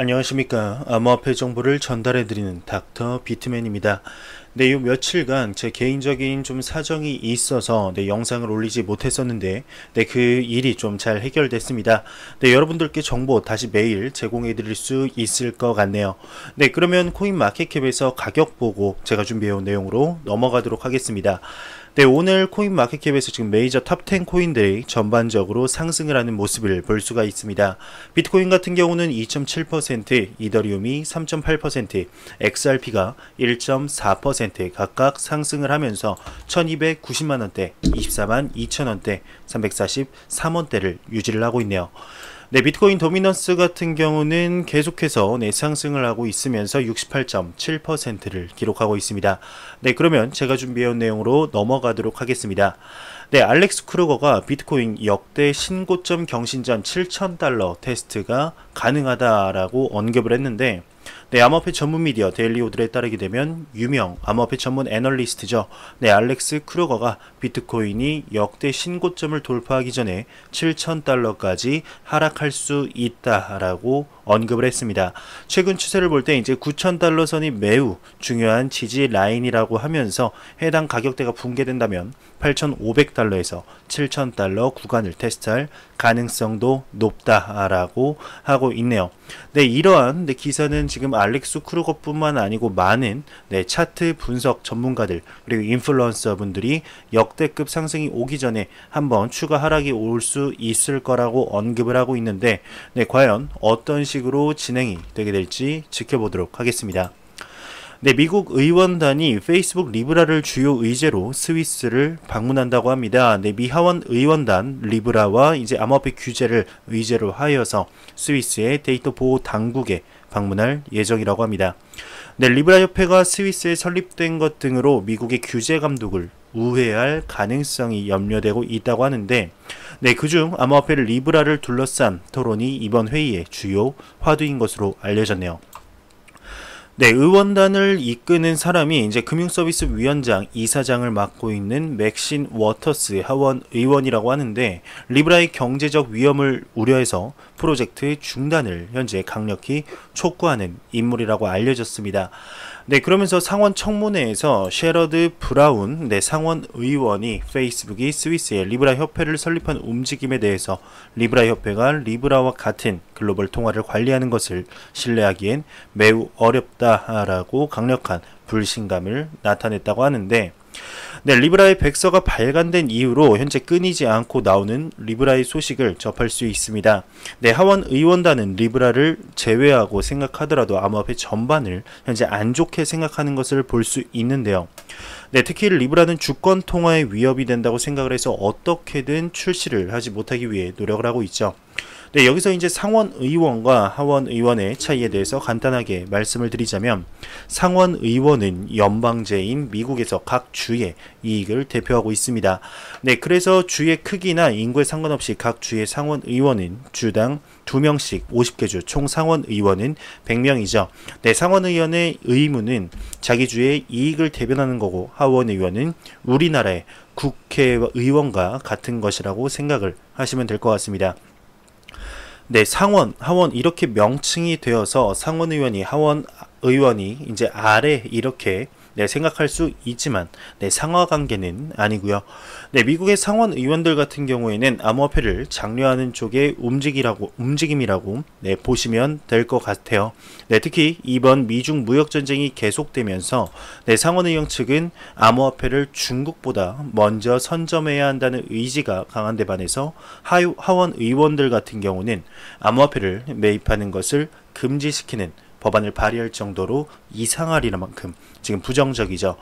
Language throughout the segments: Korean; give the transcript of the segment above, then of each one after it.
안녕하십니까. 암호화폐 정보를 전달해드리는 닥터 비트맨입니다. 네, 요 며칠간 제 개인적인 좀 사정이 있어서 영상을 올리지 못했었는데 그 일이 좀 잘 해결됐습니다. 여러분들께 정보 다시 매일 제공해드릴 수 있을 것 같네요. 그러면 코인마켓캡에서 가격 보고 제가 준비해온 내용으로 넘어가도록 하겠습니다. 오늘 코인마켓캡에서 지금 메이저 탑10 코인들이 전반적으로 상승을 하는 모습을 볼 수가 있습니다. 비트코인 같은 경우는 2.7%, 이더리움이 3.8%, XRP가 1.4% 각각 상승을 하면서 1290만원대, 24만 2천원대, 343원대를 유지를 하고 있네요. 비트코인 도미넌스 같은 경우는 계속해서 상승을 하고 있으면서 68.7%를 기록하고 있습니다. 그러면 제가 준비해온 내용으로 넘어가도록 하겠습니다. 알렉스 크루거가 비트코인 역대 신고점 경신 전 7,000달러 테스트가 가능하다라고 언급을 했는데 암호화폐 전문 미디어 데일리오들에 따르게 되면 유명 암호화폐 전문 애널리스트죠. 알렉스 크루거가 비트코인이 역대 신고점을 돌파하기 전에 7,000달러까지 하락할 수 있다라고 언급을 했습니다. 최근 추세를 볼 때 이제 9,000달러 선이 매우 중요한 지지 라인이라고 하면서 해당 가격대가 붕괴된다면 8,500달러에서 7,000달러 구간을 테스트할 가능성도 높다라고 하고 있네요. 이러한 기사는 지금 알렉스 크루거뿐만 아니고 많은 차트 분석 전문가들 그리고 인플루언서 분들이 역대급 상승이 오기 전에 한번 추가 하락이 올 수 있을 거라고 언급을 하고 있는데 과연 어떤 식으로 진행이 되게 될지 지켜보도록 하겠습니다. 미국 의원단이 페이스북 리브라를 주요 의제로 스위스를 방문한다고 합니다. 미 하원 의원단 리브라와 이제 암호화폐 규제를 의제로 하여서 스위스의 데이터 보호 당국에 방문할 예정이라고 합니다. 리브라 협회가 스위스에 설립된 것 등으로 미국의 규제 감독을 우회할 가능성이 염려되고 있다고 하는데 그중 암호화폐 리브라를 둘러싼 토론이 이번 회의의 주요 화두인 것으로 알려졌네요. 의원단을 이끄는 사람이 이제 금융서비스 위원장 이사장을 맡고 있는 맥신 워터스 하원 의원이라고 하는데 리브라의 경제적 위험을 우려해서 프로젝트 중단을 현재 강력히 촉구하는 인물이라고 알려졌습니다. 그러면서 상원 청문회에서 셰러드 브라운 상원 의원이 페이스북이 스위스의 리브라 협회를 설립한 움직임에 대해서 리브라 협회가 리브라와 같은 글로벌 통화를 관리하는 것을 신뢰하기엔 매우 어렵다라고 강력한 불신감을 나타냈다고 하는데 리브라의 백서가 발간된 이후로 현재 끊이지 않고 나오는 리브라의 소식을 접할 수 있습니다. 하원 의원단은 리브라를 제외하고 생각하더라도 암호화폐 전반을 현재 안 좋게 생각하는 것을 볼 수 있는데요. 특히 리브라는 주권 통화에 위협이 된다고 생각을 해서 어떻게든 출시를 하지 못하기 위해 노력을 하고 있죠. 여기서 이제 상원 의원과 하원 의원의 차이에 대해서 간단하게 말씀을 드리자면 상원 의원은 연방제인 미국에서 각 주의 이익을 대표하고 있습니다. 그래서 주의 크기나 인구에 상관없이 각 주의 상원 의원은 주당 2명씩 50개 주 총 상원 의원은 100명이죠. 상원 의원의 의무는 자기 주의 이익을 대변하는 거고 하원 의원은 우리나라의 국회의원과 같은 것이라고 생각을 하시면 될 것 같습니다. 상원, 하원 이렇게 명칭이 되어서 상원 의원이 하원 의원이 이제 아래 이렇게 생각할 수 있지만 상하 관계는 아니고요. 미국의 상원 의원들 같은 경우에는 암호화폐를 장려하는 쪽의 움직임이라고 보시면 될 것 같아요. 특히 이번 미중 무역 전쟁이 계속되면서 상원 의원 측은 암호화폐를 중국보다 먼저 선점해야 한다는 의지가 강한 데 반해서 하원 의원들 같은 경우는 암호화폐를 매입하는 것을 금지시키는 법안을 발의할 정도로 이상하리만큼 지금 부정적이죠.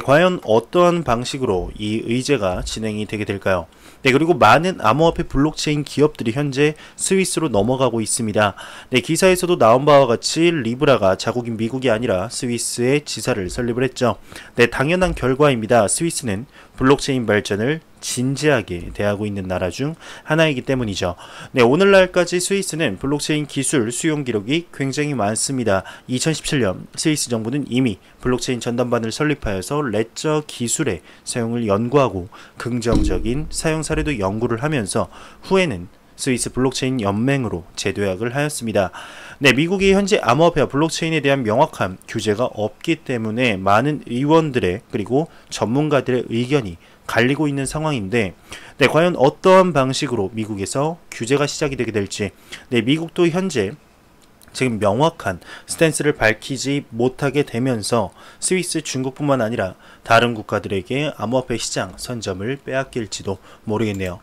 과연 어떠한 방식으로 이 의제가 진행이 되게 될까요? 그리고 많은 암호화폐 블록체인 기업들이 현재 스위스로 넘어가고 있습니다. 기사에서도 나온 바와 같이 리브라가 자국인 미국이 아니라 스위스의 지사를 설립을 했죠. 당연한 결과입니다. 스위스는 블록체인 발전을 진지하게 대하고 있는 나라 중 하나이기 때문이죠. 오늘날까지 스위스는 블록체인 기술 수용 기록이 굉장히 많습니다. 2017년 스위스 정부는 이미 블록체인 전담반을 설립하여서 레저 기술의 사용을 연구하고 긍정적인 사용 사례도 연구를 하면서 후에는 스위스 블록체인 연맹으로 재도약을 하였습니다. 네, 미국이 현재 암호화폐와 블록체인에 대한 명확한 규제가 없기 때문에 많은 의원들의 그리고 전문가들의 의견이 갈리고 있는 상황인데, 네, 과연 어떠한 방식으로 미국에서 규제가 시작이 되게 될지, 네, 미국도 현재 지금 명확한 스탠스를 밝히지 못하게 되면서 스위스, 중국뿐만 아니라 다른 국가들에게 암호화폐 시장 선점을 빼앗길지도 모르겠네요.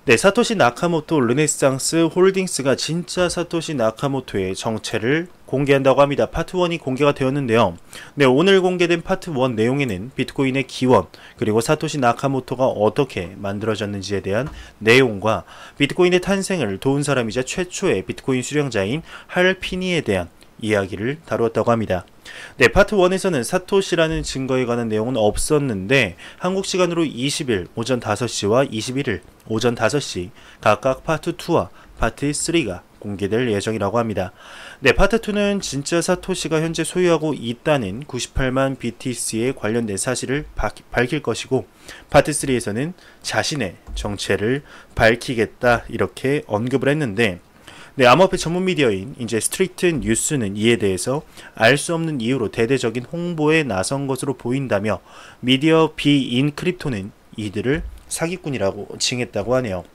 네, 사토시 나카모토 르네상스 홀딩스가 진짜 사토시 나카모토의 정체를 공개한다고 합니다. 파트 1이 공개가 되었는데요. 네, 오늘 공개된 파트 1 내용에는 비트코인의 기원, 그리고 사토시 나카모토가 어떻게 만들어졌는지에 대한 내용과 비트코인의 탄생을 도운 사람이자 최초의 비트코인 수령자인 할 피니에 대한 이야기를 다루었다고 합니다. 네, 파트 1에서는 사토시라는 증거에 관한 내용은 없었는데 한국 시간으로 20일 오전 5시와 21일 오전 5시 각각 파트 2와 파트 3가 공개될 예정이라고 합니다. 네, 파트 2는 진짜 사토시가 현재 소유하고 있다는 98만 BTC에 관련된 사실을 밝힐 것이고, 파트 3에서는 자신의 정체를 밝히겠다 이렇게 언급을 했는데, 네, 암호화폐 전문 미디어인 이제 스트리트 뉴스는 이에 대해서 알 수 없는 이유로 대대적인 홍보에 나선 것으로 보인다며 미디어 비인크립토는 이들을 사기꾼이라고 칭했다고 하네요.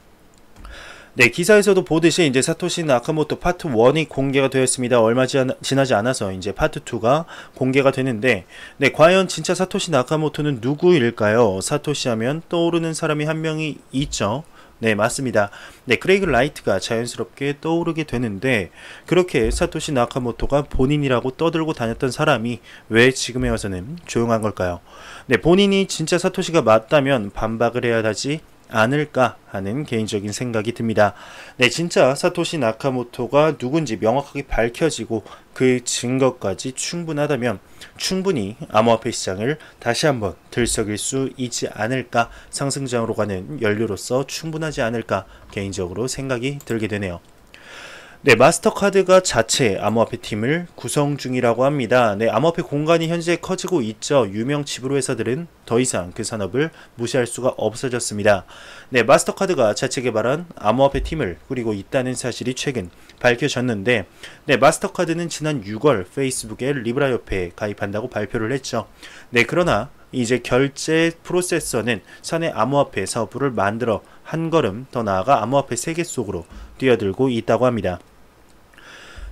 네, 기사에서도 보듯이 이제 사토시 나카모토 파트 1이 공개가 되었습니다. 얼마 지나지 않아서 이제 파트 2가 공개가 되는데, 네, 과연 진짜 사토시 나카모토는 누구일까요? 사토시 하면 떠오르는 사람이 한 명이 있죠. 네, 맞습니다. 네, 크레이그 라이트가 자연스럽게 떠오르게 되는데, 그렇게 사토시 나카모토가 본인이라고 떠들고 다녔던 사람이 왜 지금에 와서는 조용한 걸까요? 네, 본인이 진짜 사토시가 맞다면 반박을 해야 하지 않을까 하는 개인적인 생각이 듭니다. 네, 진짜 사토시 나카모토가 누군지 명확하게 밝혀지고 그 증거까지 충분하다면 충분히 암호화폐 시장을 다시 한번 들썩일 수 있지 않을까, 상승장으로 가는 연료로서 충분하지 않을까 개인적으로 생각이 들게 되네요. 네, 마스터카드가 자체 암호화폐 팀을 구성 중이라고 합니다. 네, 암호화폐 공간이 현재 커지고 있죠. 유명 지브로 회사들은 더 이상 그 산업을 무시할 수가 없어졌습니다. 네, 마스터카드가 자체 개발한 암호화폐 팀을 꾸리고 있다는 사실이 최근 밝혀졌는데, 네, 마스터카드는 지난 6월 페이스북에 리브라 협회에 가입한다고 발표를 했죠. 네, 그러나 이제 결제 프로세서는 사내 암호화폐 사업부를 만들어 한 걸음 더 나아가 암호화폐 세계 속으로 뛰어들고 있다고 합니다.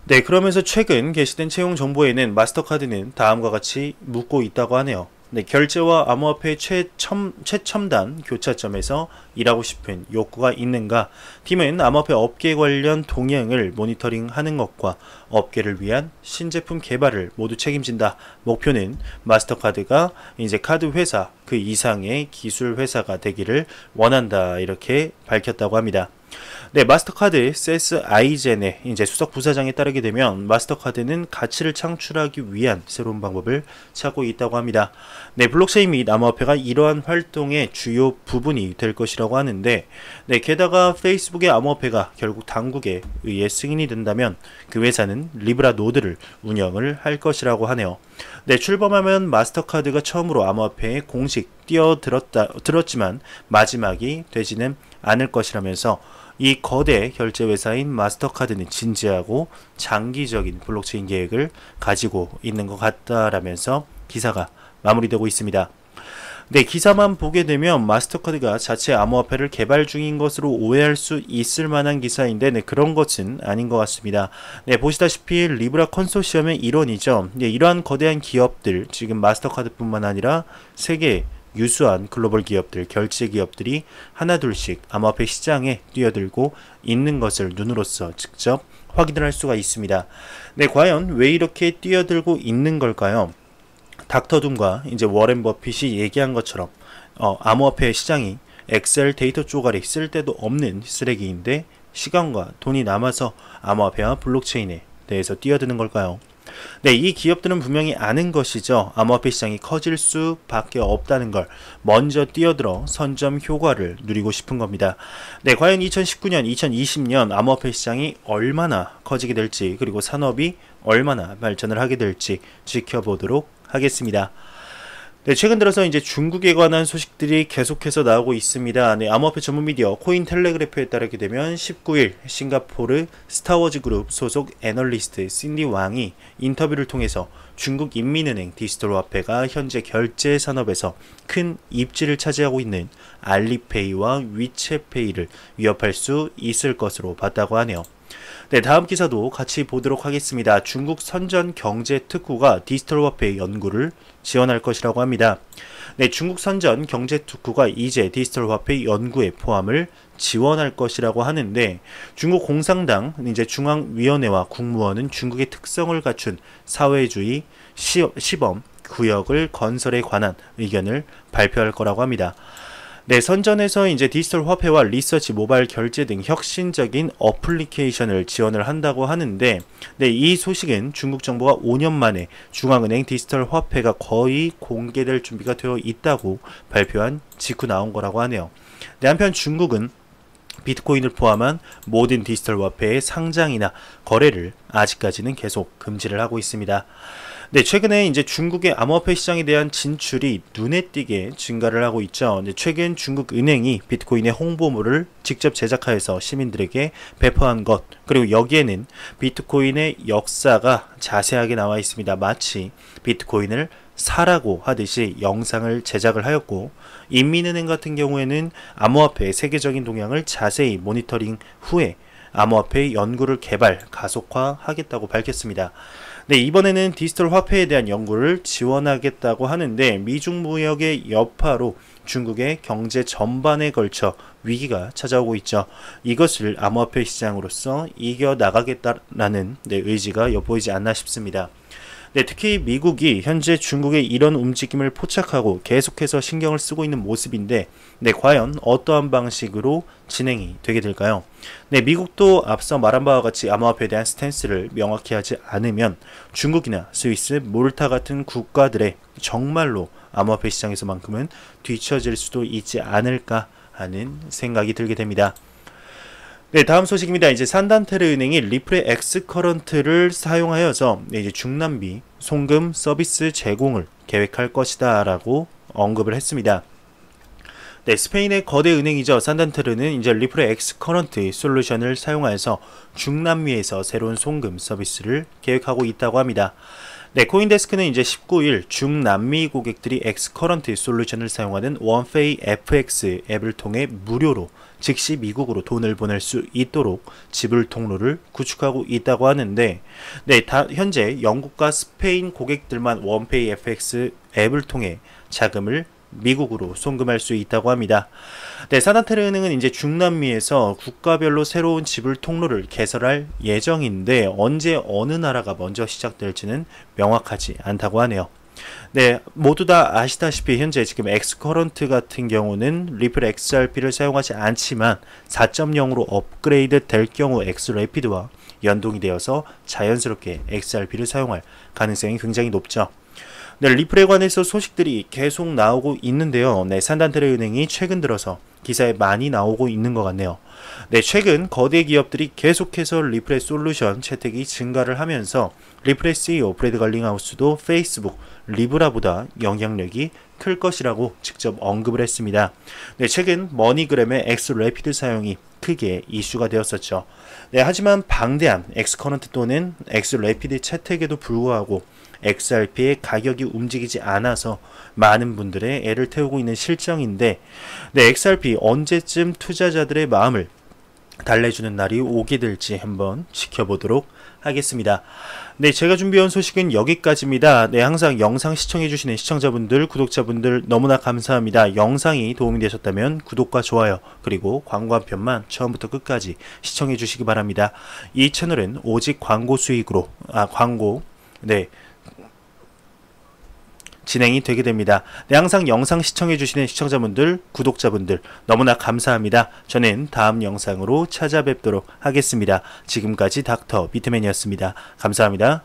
네, 그러면서 최근 게시된 채용 정보에는 마스터카드는 다음과 같이 묻고 있다고 하네요. 네, 결제와 암호화폐 최첨단 교차점에서 일하고 싶은 욕구가 있는가? 팀은 암호화폐 업계 관련 동향을 모니터링하는 것과 업계를 위한 신제품 개발을 모두 책임진다. 목표는 마스터카드가 이제 카드 회사 그 이상의 기술 회사가 되기를 원한다. 이렇게 밝혔다고 합니다. 네, 마스터카드 세스 아이젠의 이제 수석 부사장에 따르게 되면 마스터카드는 가치를 창출하기 위한 새로운 방법을 찾고 있다고 합니다. 네, 블록체인 및 암호화폐가 이러한 활동의 주요 부분이 될 것이라고 하는데, 네, 게다가 페이스북의 암호화폐가 결국 당국에 의해 승인이 된다면 그 회사는 리브라 노드를 운영을 할 것이라고 하네요. 네, 출범하면 마스터카드가 처음으로 암호화폐에 공식 뛰어들었지만 마지막이 되지는 않을 것이라면서 이 거대 결제 회사인 마스터카드는 진지하고 장기적인 블록체인 계획을 가지고 있는 것 같다라면서 기사가 마무리되고 있습니다. 네, 기사만 보게 되면 마스터카드가 자체 암호화폐를 개발 중인 것으로 오해할 수 있을 만한 기사인데, 네, 그런 것은 아닌 것 같습니다. 네, 보시다시피 리브라 컨소시엄의 일원이죠. 네, 이러한 거대한 기업들, 지금 마스터카드뿐만 아니라 세계 유수한 글로벌 기업들, 결제 기업들이 하나둘씩 암호화폐 시장에 뛰어들고 있는 것을 눈으로서 직접 확인을 할 수가 있습니다. 네, 과연 왜 이렇게 뛰어들고 있는 걸까요? 닥터둠과 이제 워렌 버핏이 얘기한 것처럼 암호화폐 시장이 엑셀 데이터 쪼가리 쓸 데도 없는 쓰레기인데 시간과 돈이 남아서 암호화폐와 블록체인에 대해서 뛰어드는 걸까요? 네, 이 기업들은 분명히 아는 것이죠. 암호화폐 시장이 커질 수밖에 없다는 걸 먼저 뛰어들어 선점 효과를 누리고 싶은 겁니다. 네, 과연 2019년, 2020년 암호화폐 시장이 얼마나 커지게 될지, 그리고 산업이 얼마나 발전을 하게 될지 지켜보도록 하겠습니다. 네, 최근 들어서 이제 중국에 관한 소식들이 계속해서 나오고 있습니다. 네, 암호화폐 전문 미디어 코인텔레그래프에 따르게 되면 19일 싱가포르 스타워즈 그룹 소속 애널리스트 신디 왕이 인터뷰를 통해서 중국 인민은행 디지털 화폐가 현재 결제 산업에서 큰 입지를 차지하고 있는 알리페이와 위챗페이를 위협할 수 있을 것으로 봤다고 하네요. 네, 다음 기사도 같이 보도록 하겠습니다. 중국 선전경제특구가 디지털 화폐 연구를 지원할 것이라고 합니다. 네, 중국 선전경제특구가 이제 디지털 화폐 연구에 포함을 지원할 것이라고 하는데, 중국 공산당 이제 중앙위원회와 국무원은 중국의 특성을 갖춘 사회주의 시범 구역을 건설에 관한 의견을 발표할 거라고 합니다. 네, 선전에서 이제 디지털 화폐와 리서치, 모바일 결제 등 혁신적인 어플리케이션을 지원을 한다고 하는데, 네, 이 소식은 중국 정부가 5년 만에 중앙은행 디지털 화폐가 거의 공개될 준비가 되어 있다고 발표한 직후 나온 거라고 하네요. 네, 한편 중국은 비트코인을 포함한 모든 디지털 화폐의 상장이나 거래를 아직까지는 계속 금지를 하고 있습니다. 네, 최근에 이제 중국의 암호화폐 시장에 대한 진출이 눈에 띄게 증가를 하고 있죠. 최근 중국 은행이 비트코인의 홍보물을 직접 제작하여서 시민들에게 배포한 것, 그리고 여기에는 비트코인의 역사가 자세하게 나와 있습니다. 마치 비트코인을 사라고 하듯이 영상을 제작을 하였고, 인민은행 같은 경우에는 암호화폐의 세계적인 동향을 자세히 모니터링 후에 암호화폐 연구를 개발, 가속화하겠다고 밝혔습니다. 네, 이번에는 디지털 화폐에 대한 연구를 지원하겠다고 하는데, 미중 무역의 여파로 중국의 경제 전반에 걸쳐 위기가 찾아오고 있죠. 이것을 암호화폐 시장으로서 이겨나가겠다라는 의지가 엿보이지 않나 싶습니다. 네, 특히 미국이 현재 중국의 이런 움직임을 포착하고 계속해서 신경을 쓰고 있는 모습인데, 네, 과연 어떠한 방식으로 진행이 되게 될까요? 네, 미국도 앞서 말한 바와 같이 암호화폐에 대한 스탠스를 명확히 하지 않으면 중국이나 스위스, 몰타 같은 국가들의 정말로 암호화폐 시장에서만큼은 뒤처질 수도 있지 않을까 하는 생각이 들게 됩니다. 네, 다음 소식입니다. 이제 산단테르 은행이 리플의 엑스커런트를 사용하여서 이제 중남미 송금 서비스 제공을 계획할 것이다 라고 언급을 했습니다. 네, 스페인의 거대 은행이죠. 산단테르는 이제 리플의 엑스커런트 솔루션을 사용하여서 중남미에서 새로운 송금 서비스를 계획하고 있다고 합니다. 네, 코인데스크는 이제 19일 중남미 고객들이 엑스커런트 솔루션을 사용하는 원페이 FX 앱을 통해 무료로 즉시 미국으로 돈을 보낼 수 있도록 지불 통로를 구축하고 있다고 하는데, 네, 현재 영국과 스페인 고객들만 원페이 FX 앱을 통해 자금을 미국으로 송금할 수 있다고 합니다. 네, 산단테르 은행은 이제 중남미에서 국가별로 새로운 지불 통로를 개설할 예정인데, 언제 어느 나라가 먼저 시작될지는 명확하지 않다고 하네요. 네, 모두 다 아시다시피 현재 지금 엑스커런트 같은 경우는 리플 XRP를 사용하지 않지만 4.0으로 업그레이드 될 경우 엑스래피드와 연동이 되어서 자연스럽게 XRP를 사용할 가능성이 굉장히 높죠. 네, 리플에 관해서 소식들이 계속 나오고 있는데요. 네, 산단테르 은행이 최근 들어서 기사에 많이 나오고 있는 것 같네요. 네, 최근 거대 기업들이 계속해서 리플의 솔루션 채택이 증가를 하면서 리플의 CEO 브래드 갈링하우스도 페이스북, 리브라보다 영향력이 클 것이라고 직접 언급을 했습니다. 네, 최근 머니그램의 엑스래피드 사용이 크게 이슈가 되었었죠. 네, 하지만 방대한 엑스커런트 또는 엑스래피드 채택에도 불구하고 XRP의 가격이 움직이지 않아서 많은 분들의 애를 태우고 있는 실정인데, 네, XRP 언제쯤 투자자들의 마음을 달래주는 날이 오게 될지 한번 지켜보도록 하겠습니다. 네, 제가 준비한 소식은 여기까지입니다. 네, 항상 영상 시청해주시는 시청자분들, 구독자분들 너무나 감사합니다. 영상이 도움이 되셨다면 구독과 좋아요, 그리고 광고 한 편만 처음부터 끝까지 시청해주시기 바랍니다. 이 채널은 오직 광고 수익으로, 진행이 되게 됩니다. 네, 항상 영상 시청해주시는 시청자분들, 구독자분들 너무나 감사합니다. 저는 다음 영상으로 찾아뵙도록 하겠습니다. 지금까지 닥터 비트맨이었습니다. 감사합니다.